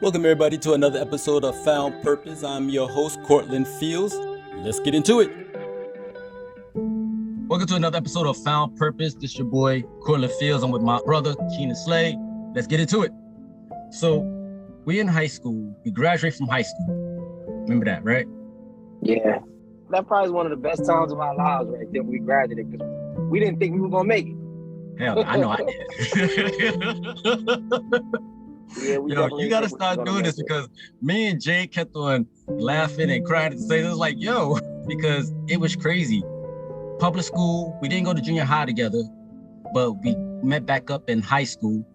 Welcome everybody to another episode of Found Purpose. I'm your host, Cortland Fields. Let's get into it. Welcome to another episode of Found Purpose. This is your boy, Cortland Fields. I'm with my brother, Keenan. Let's get into it. So we in high school. We graduate from high school. Remember that, right? Yeah. That probably is one of the best times of our lives right there when we graduated, because we didn't think we were going to make it. Hell, I know I did. Yeah, you gotta start doing this because me and Jay kept on laughing and crying at the same time. It was like, because it was crazy. Public school, we didn't go to junior high together, but we met back up in high school.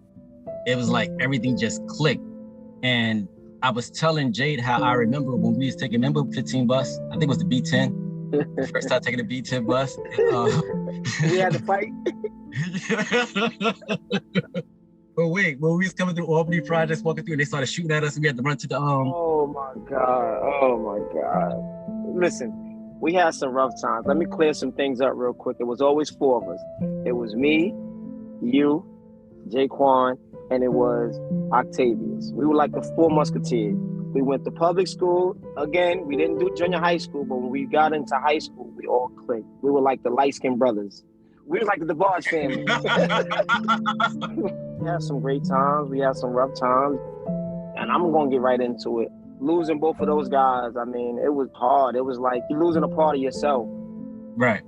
It was like everything just clicked. And I was telling Jade how I remember when we was taking, remember 15 bus? I think it was the B10. First time taking the B10 bus. We had to fight. But wait, when we was coming through Albany Projects, walking through, and they started shooting at us, and we had to run to the Oh my God. Listen, we had some rough times. Let me clear some things up real quick. It was always four of us. It was me, you, Jaquan, and it was Octavius. We were like the four musketeers. We went to public school. Again, we didn't do junior high school, but when we got into high school, we all clicked. We were like the light-skinned brothers. We were like the DeBarge family. We had some great times. We had some rough times. And I'm going to get right into it. Losing both of those guys, I mean, it was hard. It was like you're losing a part of yourself. Right.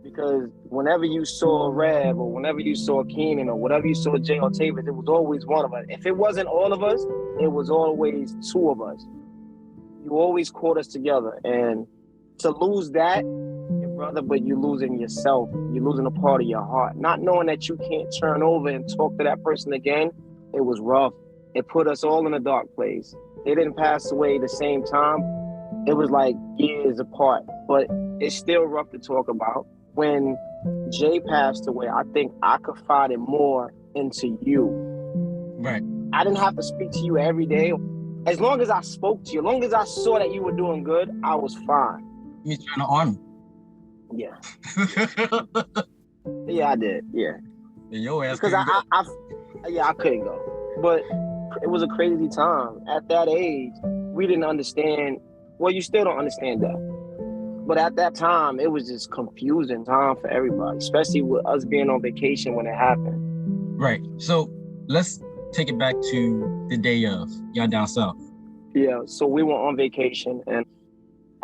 Because whenever you saw Rev or whenever you saw Keenan or whatever you saw Jay or Tavis, it was always one of us. If it wasn't all of us, it was always two of us. You always caught us together. And to lose that, your brother, but you're losing yourself. You're losing a part of your heart. Not knowing that you can't turn over and talk to that person again, it was rough. It put us all in a dark place. They didn't pass away the same time. It was like years apart, but it's still rough to talk about. When Jay passed away, I think I confided more into you. Right. I didn't have to speak to you every day. As long as I spoke to you, as long as I saw that you were doing good, I was fine. You trying to arm me? Yeah. Yeah, I did. Yeah. And your ass Because I couldn't go. But it was a crazy time. At that age, we didn't understand. Well, you still don't understand that. But at that time, it was just confusing time for everybody, especially with us being on vacation when it happened. Right. So let's take it back to the day of y'all down south. Yeah. So we were on vacation, and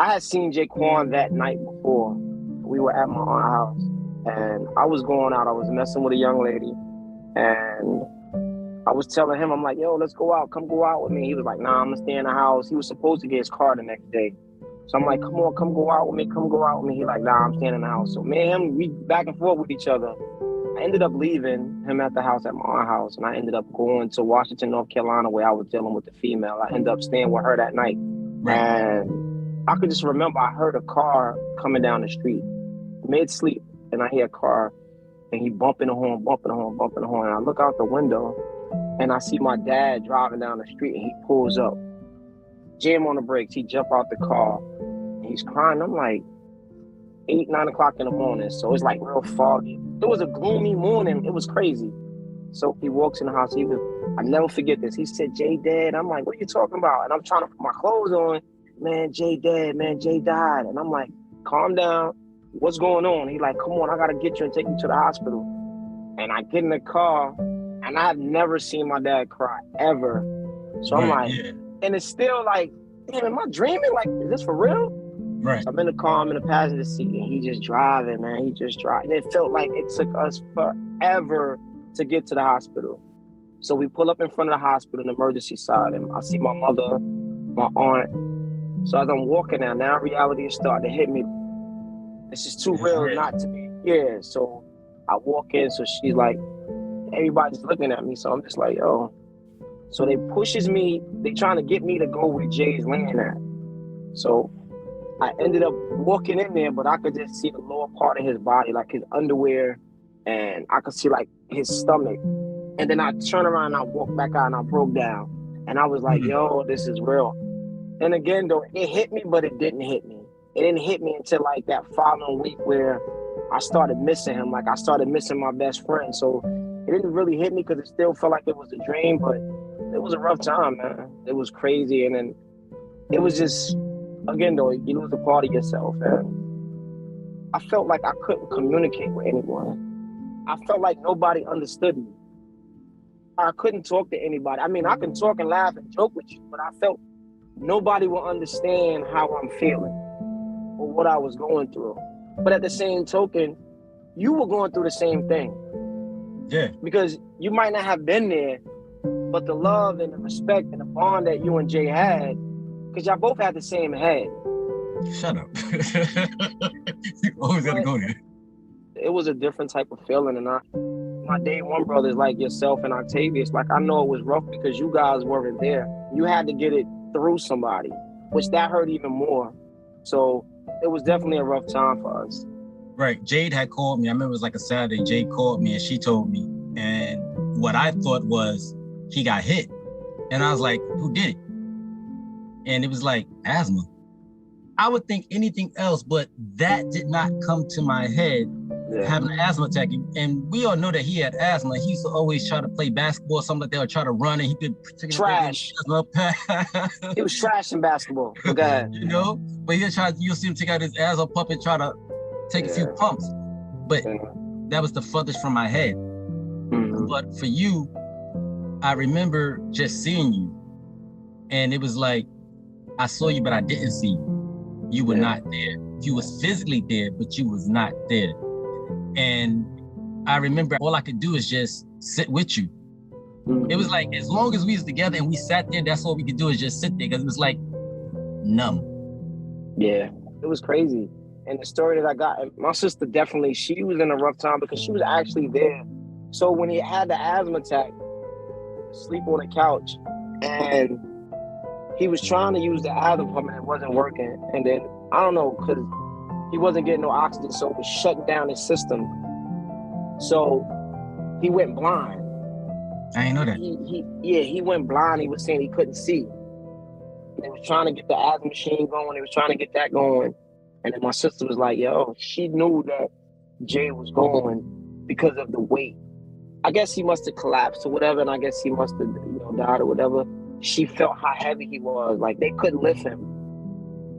I had seen Jaquan that night before. We were at my aunt's house, and I was going out. I was messing with a young lady, and I was telling him, I'm like, yo, let's go out. Come go out with me. He was like, nah, I'm gonna stay in the house. He was supposed to get his car the next day. So I'm like, come on, come go out with me. Come go out with me. He like, nah, I'm staying in the house. So me and him, we back and forth with each other. I ended up leaving him at the house at my aunt's house, and I ended up going to Washington, North Carolina, where I was dealing with the female. I ended up staying with her that night. Right. And I could just remember I heard a car coming down the street, mid-sleep, and I hear a car, and he bumping the horn. And I look out the window, and I see my dad driving down the street, and he pulls up, jam on the brakes. He jump out the car, and he's crying. I'm like 8, 9 o'clock in the morning, so it's like real foggy. It was a gloomy morning. It was crazy. So he walks in the house. I never forget this. He said, Jay dead. I'm like, what are you talking about? And I'm trying to put my clothes on. Man, Jay dead. Man, Jay died. And I'm like, calm down. What's going on? He like, come on, I got to get you and take you to the hospital. And I get in the car, and I have never seen my dad cry, ever. So I'm like, yeah. And it's still like, damn, am I dreaming? Like, is this for real? Right. So I'm in the car, I'm in the passenger seat, and he just driving, man. He just driving. And it felt like it took us forever to get to the hospital. So we pull up in front of the hospital, the emergency side, and I see my mother, my aunt. So as I'm walking now reality is starting to hit me. This is too real not to be. Yeah, so I walk in, so she's like, everybody's looking at me, so I'm just like, yo. So they pushes me, they trying to get me to go where Jay's laying at. So I ended up walking in there, but I could just see the lower part of his body, like his underwear, and I could see like his stomach. And then I turned around and I walked back out and I broke down. And I was like, yo, this is real. And again, though, it hit me, but it didn't hit me. It didn't hit me until like that following week where I started missing him. Like I started missing my best friend. So it didn't really hit me because it still felt like it was a dream, but was a rough time, man. It was crazy, and then it was just, again though, you lose a part of yourself, and I felt like I couldn't communicate with anyone. I felt like nobody understood me. I couldn't talk to anybody. I mean, I can talk and laugh and joke with you, but I felt nobody will understand how I'm feeling or what I was going through. But at the same token, you were going through the same thing. Yeah. Because you might not have been there, but the love and the respect and the bond that you and Jay had, because y'all both had the same head. Shut up. You always gotta go there. It was a different type of feeling, and my day one brothers like yourself and Octavius, like I know it was rough because you guys weren't there. You had to get it through somebody, which that hurt even more. So it was definitely a rough time for us. Right. Jade had called me. I remember it was like a Saturday. Jade called me and she told me. And what I thought was he got hit. And I was like, who did it? And it was like asthma. I would think anything else, but that did not come to my head. Yeah. Having an asthma attack. And we all know that he had asthma. He used to always try to play basketball or something like that, or try to run, and he could trash. He was trash in basketball. Okay. You know, but you'll see him take out his asthma pump and try to take a few pumps. But that was the furthest from my head. Mm-hmm. But for you, I remember just seeing you, and it was like I saw you, but I didn't see you. You were not there. You was physically there, but you was not there. And I remember all I could do is just sit with you. Mm-hmm. It was like, as long as we was together and we sat there, that's all we could do is just sit there, because it was like numb. Yeah, it was crazy. And the story that I got, my sister definitely, she was in a rough time because she was actually there. So when he had the asthma attack, sleep on the couch, and he was trying to use the asthma pump and it wasn't working. And then, I don't know, because he wasn't getting no oxygen, so it was shutting down his system. So he went blind. I didn't know that. He went blind. He was saying he couldn't see. They was trying to get the asthma machine going. They was trying to get that going. And then my sister was like, yo, she knew that Jay was going because of the weight. I guess he must have collapsed or whatever, and I guess he must have, died or whatever. She felt how heavy he was. Like, they couldn't lift him.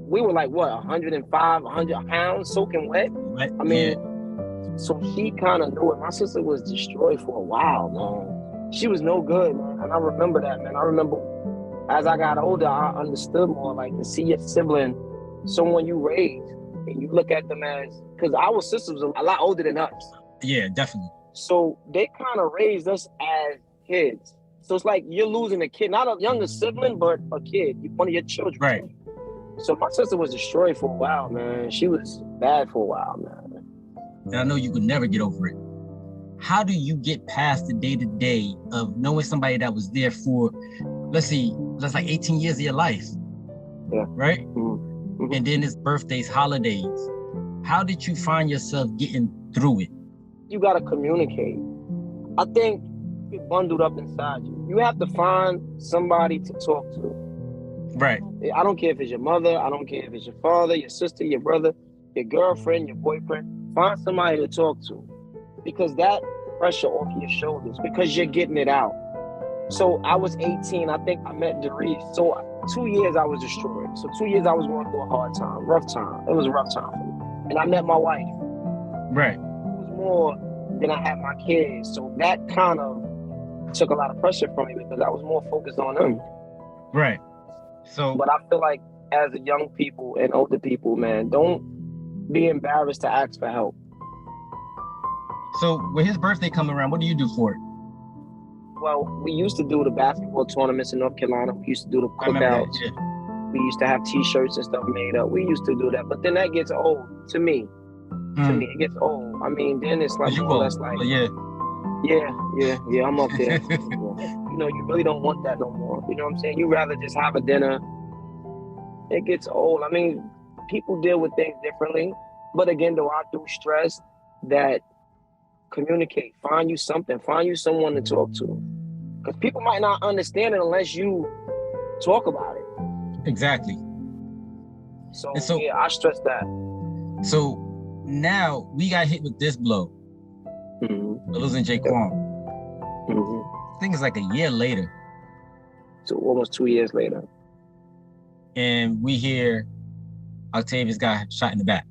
We were like, what, 105, 100 pounds soaking wet? I mean, so she kind of knew it. My sister was destroyed for a while, man. She was no good, man. And I remember that, man. I remember as I got older, I understood more, like, to see your sibling, someone you raised, and you look at them as, because our sisters were a lot older than us. Yeah, definitely. So they kind of raised us as kids. So it's like you're losing a kid, not a younger sibling, but a kid, one of your children. Right. So my sister was destroyed for a while, man. She was bad for a while, man. And I know you could never get over it. How do you get past the day-to-day of knowing somebody that was there for, let's see, that's like 18 years of your life? Yeah. Right? Mm-hmm. Mm-hmm. And then it's birthdays, holidays. How did you find yourself getting through it? You got to communicate. I think it's bundled up inside you. You have to find somebody to talk to. Right. I don't care if it's your mother. I don't care if it's your father, your sister, your brother, your girlfriend, your boyfriend. Find somebody to talk to, because that pressure off your shoulders, because you're getting it out. So I was 18. I think I met Doris. So 2 years I was destroyed. So 2 years I was going through a hard time, rough time. It was a rough time for me. And I met my wife. Right. It was more than I had my kids. So that kind of took a lot of pressure from me because I was more focused on them. Right. So, but I feel like as a young people and older people, man, don't be embarrassed to ask for help. So when his birthday come around, what do you do for it? Well, we used to do the basketball tournaments in North Carolina. We used to do the cookouts. We used to have T-shirts and stuff made up. We used to do that. But then that gets old to me. To me, it gets old. I mean, then it's like, that's like, yeah, I'm up there. You really don't want that no more. You know what I'm saying? You rather just have a dinner. It gets old. I mean, people deal with things differently. But again, though, I do stress that communicate. Find you something. Find you someone to talk to. Because people might not understand it unless you talk about it. Exactly. So yeah, I stress that. So now we got hit with this blow. Mm-hmm. Losing Jaquan. Mm-hmm. I think it's like a year later. almost 2 years later. And we hear Octavius got shot in the back.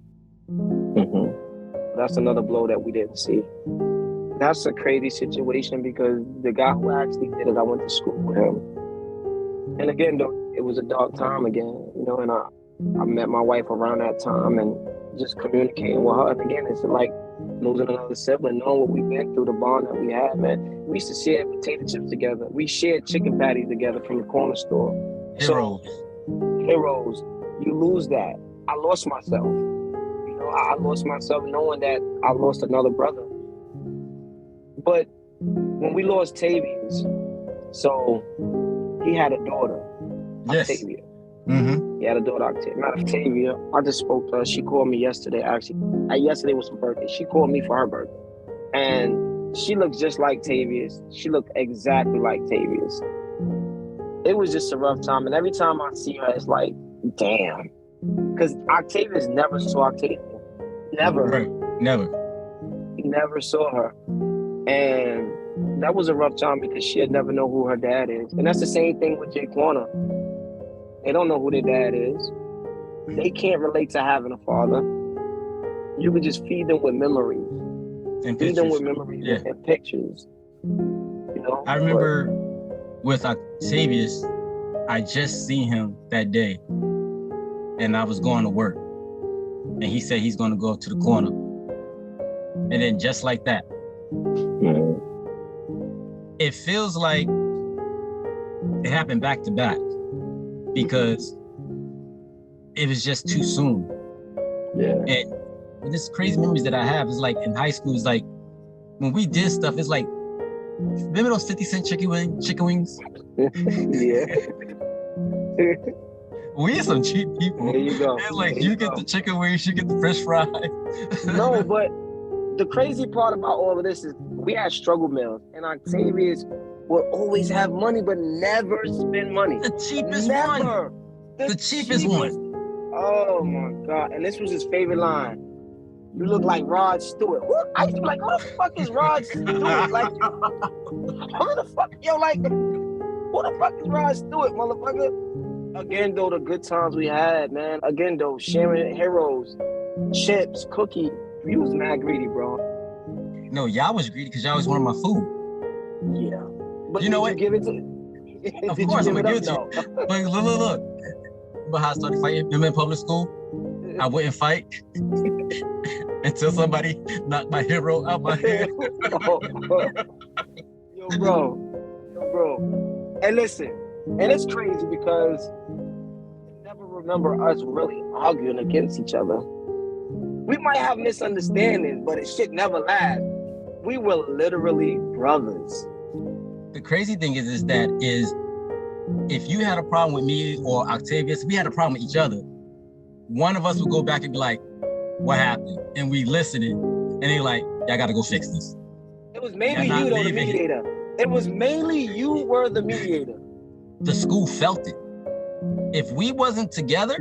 Mm-hmm. That's another blow that we didn't see. That's a crazy situation because the guy who actually did it, I went to school with him. And again, though, it was a dark time again, you know, and I met my wife around that time and just communicating with her. And again, it's like losing another sibling, knowing what we've been through, the bond that we had, man. We used to share potato chips together. We shared chicken patties together from the corner store. Heroes. So, heroes. You lose that. I lost myself. You know, I lost myself knowing that I lost another brother. But when we lost Tavius, so he had a daughter, Yes. Octavia. Mm-hmm. He had a daughter, Octavia. I just spoke to her. She called me yesterday, actually. Yesterday was her birthday. She called me for her birthday. And she looked just like Tavius. She looked exactly like Tavius. It was just a rough time. And every time I see her, it's like, damn. Because Octavius never saw Octavia. Never. Right. Never. He never saw her. And that was a rough time because she'd never know who her dad is. And that's the same thing with Jake Warner. They don't know who their dad is. They can't relate to having a father. You could just feed them with memories. And Feed pictures. them with memories Yeah. and pictures. You know? I remember with Octavius, I just seen him that day. And I was going to work. And he said he's going to go to the corner. And then just like that, it feels like it happened back to back because it was just too soon. Yeah. And this crazy memories that I have is like in high school, it's like when we did stuff, it's like, remember those 50-cent chicken wings? Yeah. We are some cheap people. There you go. It's like There you get go. the chicken wings, you get the French fries. No, but the crazy part about all of this is we had struggle meals, and Octavius would always have money, but never spend money. The cheapest Never. one. The cheapest one. Oh my God. And this was his favorite line. You look like Rod Stewart. Who? I used to be like, who the fuck is Rod Stewart? Like, who the fuck, yo, like, who the fuck is Rod Stewart, motherfucker? Again, though, the good times we had, man. Again, though, sharing heroes, chips, cookies. You was mad greedy, bro. No, y'all was greedy because y'all was wanting my food. Yeah. But you know what? Did you give it to Of course, I'm gonna give it to you. you. But look. But how I started fighting? Remember in public school? I wouldn't fight until somebody knocked my hero out my hand. Yo, bro. And listen, and it's crazy because I never remember us really arguing against each other. We might have misunderstandings, but it shit never lasts. We were literally brothers. The crazy thing is that if you had a problem with me or Octavius, we had a problem with each other. One of us would go back and be like, what happened? And we listened and they like, y'all gotta go fix this. It was mainly you though, the mediator. It was mainly you were the mediator. The school felt it. If we wasn't together,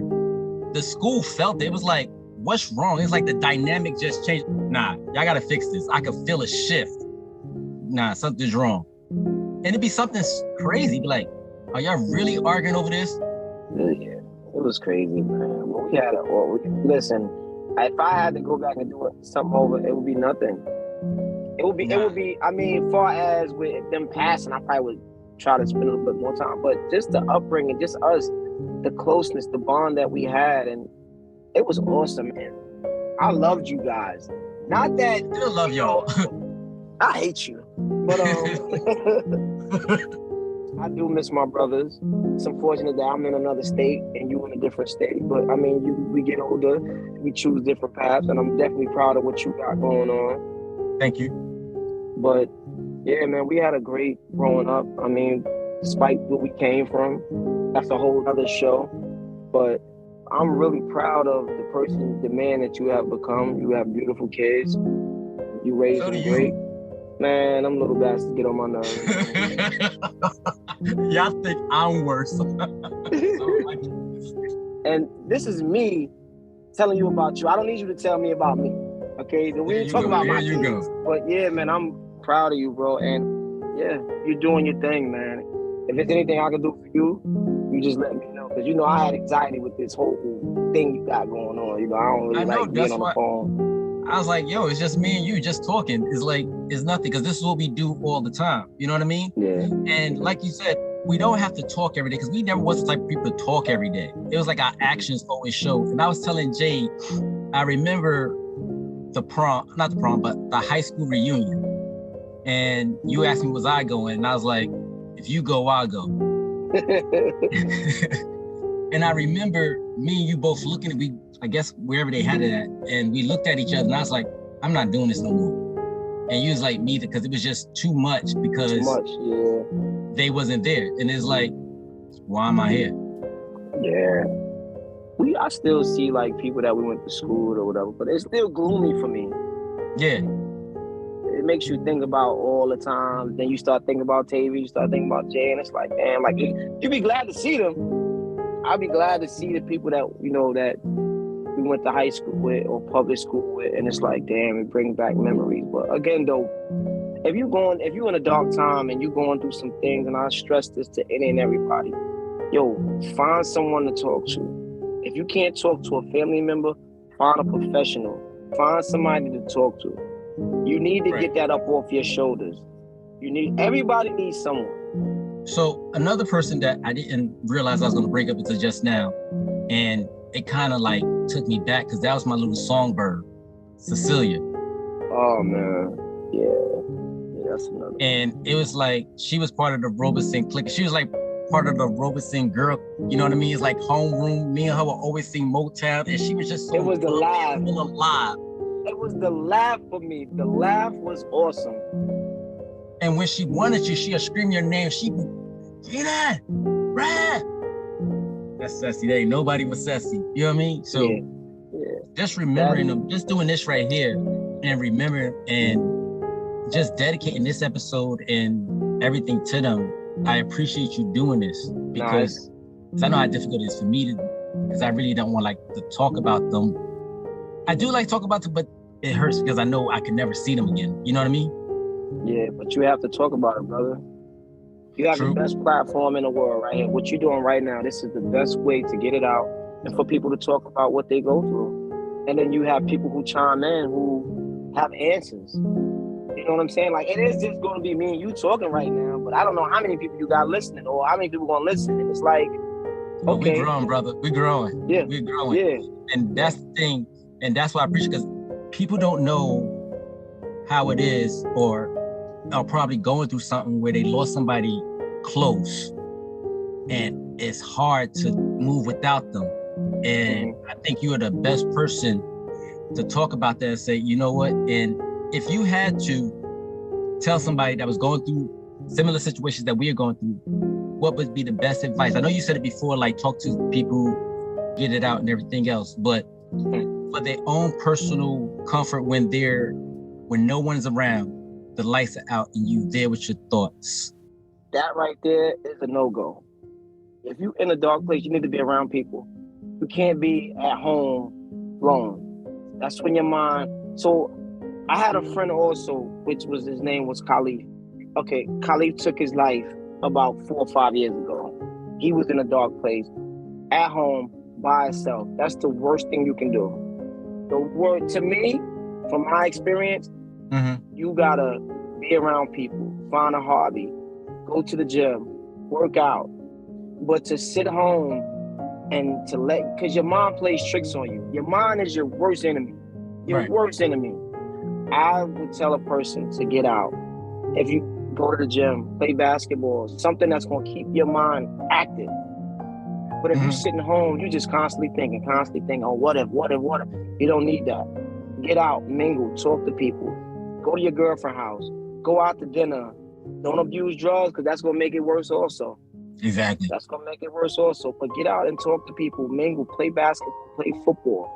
the school felt it. It was like, what's wrong? It's like the dynamic just changed. Nah, y'all gotta fix this. I could feel a shift. Nah, something's wrong. And it'd be something crazy. Be like, are y'all really arguing over this? Yeah, it was crazy, man. When we had listen, if I had to go back and do something over, it would be nothing. It would be, I mean, far as with them passing, I probably would try to spend a little bit more time. But just the upbringing, just us, the closeness, the bond that we had, and it was awesome, man. I loved you guys. Not that I still love y'all. I hate you, but I do miss my brothers. It's unfortunate that I'm in another state and you in a different state, but I mean, we get older, we choose different paths, and I'm definitely proud of what you got going on. Thank you. But yeah, man, we had a great growing up. I mean, despite where we came from, that's a whole other show. But I'm really proud of the person, the man that you have become. You have beautiful kids. You raised them great. Man, them little bastards get on my nerves. Y'all think I'm worse. And this is me telling you about you. I don't need you to tell me about me. Okay? We ain't talking about my kids. But yeah, man, I'm proud of you, bro. And yeah, you're doing your thing, man. If there's anything I can do for you, you just let me know. Because, I had anxiety with this whole thing you got going on. I don't really like being on the phone. I was like, yo, it's just me and you just talking. It's like, it's nothing, because this is what we do all the time. You know what I mean? Yeah. And like you said, we don't have to talk every day, because we never was the type of people to talk every day. It was like our actions always show. And I was telling Jay, I remember not the prom, but the high school reunion. And you asked me, was I going? And I was like, if you go, I'll go. And I remember me and you both looking at I guess wherever they had it at, and we looked at each other, and I was like, I'm not doing this no more. And you was like, me, because it was just too much, because they wasn't there. And it's like, why am I here? Yeah. I still see like people that we went to school or whatever, but it's still gloomy for me. Yeah. It makes you think about all the time. Then you start thinking about TV, you start thinking about Jay, and it's like, damn, like you be glad to see them. I'll be glad to see the people that, that we went to high school with or public school with, and it's like, damn, it brings back memories. But again, though, if you're in a dark time and you're going through some things, and I stress this to any and everybody, find someone to talk to. If you can't talk to a family member, find a professional. Find somebody to talk to. You need to get that up off your shoulders. Everybody needs someone. So another person that I didn't realize I was going to bring up until just now, and it kind of like took me back, because that was my little songbird, Cecilia. Oh man, yeah, that's another one. And it was like, she was part of the Robeson clique. She was like part of the Robeson girl, you know what I mean? It's like homeroom. Me and her would always sing Motown, and she was just so it was the laugh. Alive. It was the laugh for me. The laugh was awesome. And when she wanted you, she'd scream your name. She'd be, Keenan, Brad. That's Sassy. There ain't nobody but Sassy. You know what I mean? So just remembering them, just doing this right here, and remembering and just dedicating this episode and everything to them. I appreciate you doing this, because I know how difficult it is for me because I really don't want to talk about them. I do like talk about them, but it hurts because I know I can never see them again. You know what I mean? Yeah, but you have to talk about it, brother. You have the best platform in the world right here. What you're doing right now, this is the best way to get it out and for people to talk about what they go through. And then you have people who chime in who have answers. You know what I'm saying? Like, it is just going to be me and you talking right now, but I don't know how many people you got listening or how many people going to listen. And it's like, okay. We're growing, brother. We're growing. Yeah. We're growing. Yeah. And that's the thing. And that's why I appreciate, because people don't know how it is, or are probably going through something where they lost somebody close, and it's hard to move without them. And I think you are the best person to talk about that and say, you know what? And if you had to tell somebody that was going through similar situations that we are going through, what would be the best advice? I know you said it before, like talk to people, get it out and everything else, but for their own personal comfort when no one's around, the lights are out and you there with your thoughts. That right there is a no-go. If you're in a dark place, you need to be around people. You can't be at home alone. That's when your mind... So I had a friend also, his name was Khalif. Okay, Khalif took his life about 4 or 5 years ago. He was in a dark place, at home, by himself. That's the worst thing you can do. The word, to me, from my experience, you gotta be around people, find a hobby, go to the gym, work out. But to sit home and because your mind plays tricks on you. Your mind is your worst enemy. Your worst enemy. I would tell a person to get out. If you go to the gym, play basketball, something that's gonna keep your mind active. But if you're sitting home, you just constantly thinking, oh, what if? You don't need that. Get out, mingle, talk to people. Go to your girlfriend's house. Go out to dinner. Don't abuse drugs, because that's going to make it worse also. Exactly. That's going to make it worse also. But get out and talk to people, mingle, play basketball, play football,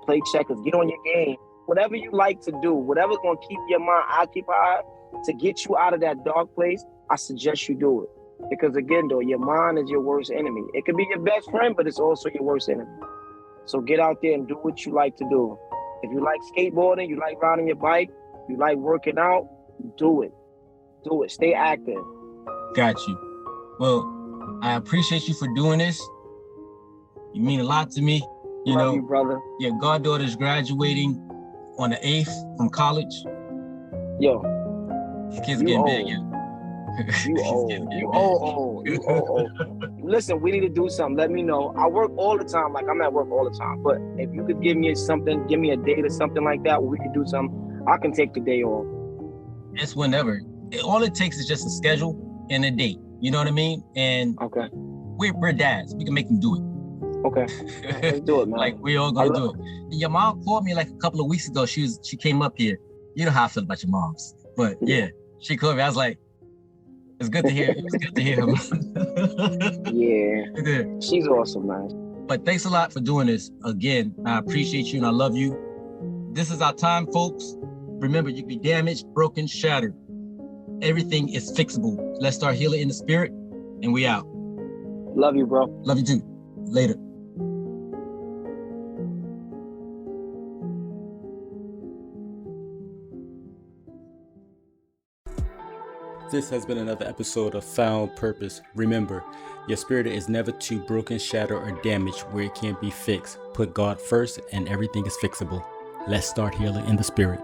play checkers, get on your game. Whatever you like to do, whatever's going to keep your mind occupied to get you out of that dark place, I suggest you do it. Because again, though, your mind is your worst enemy. It could be your best friend, but it's also your worst enemy. So get out there and do what you like to do. If you like skateboarding, you like riding your bike, you like working out, do it. Do it. Stay active. Got you. Well, I appreciate you for doing this. You mean a lot to me. You Love know, you, brother. your goddaughter's graduating on the 8th from college. Yo, These kids you getting old. big, yeah. You old. You old. You old. Listen, we need to do something. Let me know. I work all the time. Like, I'm at work all the time. But if you could give me something, give me a date or something like that where we could do something, I can take the day off. It's whenever. All it takes is just a schedule and a date. You know what I mean? And Okay. we're dads. We can make them do it. Okay. Let's do it, man. Like, we all gonna do it. Your mom called me like a couple of weeks ago. She came up here. You know how I feel about your moms. But yeah, she called me. I was like, it's good to hear. It was good to hear him. Yeah. She's awesome, man. But thanks a lot for doing this. Again, I appreciate you and I love you. This is our time, folks. Remember, you can be damaged, broken, shattered. Everything is fixable. Let's start healing in the spirit, and we out. Love you, bro. Love you too. Later. This has been another episode of Found Purpose. Remember, your spirit is never too broken, shattered, or damaged where it can't be fixed. Put God first and everything is fixable. Let's start healing in the spirit.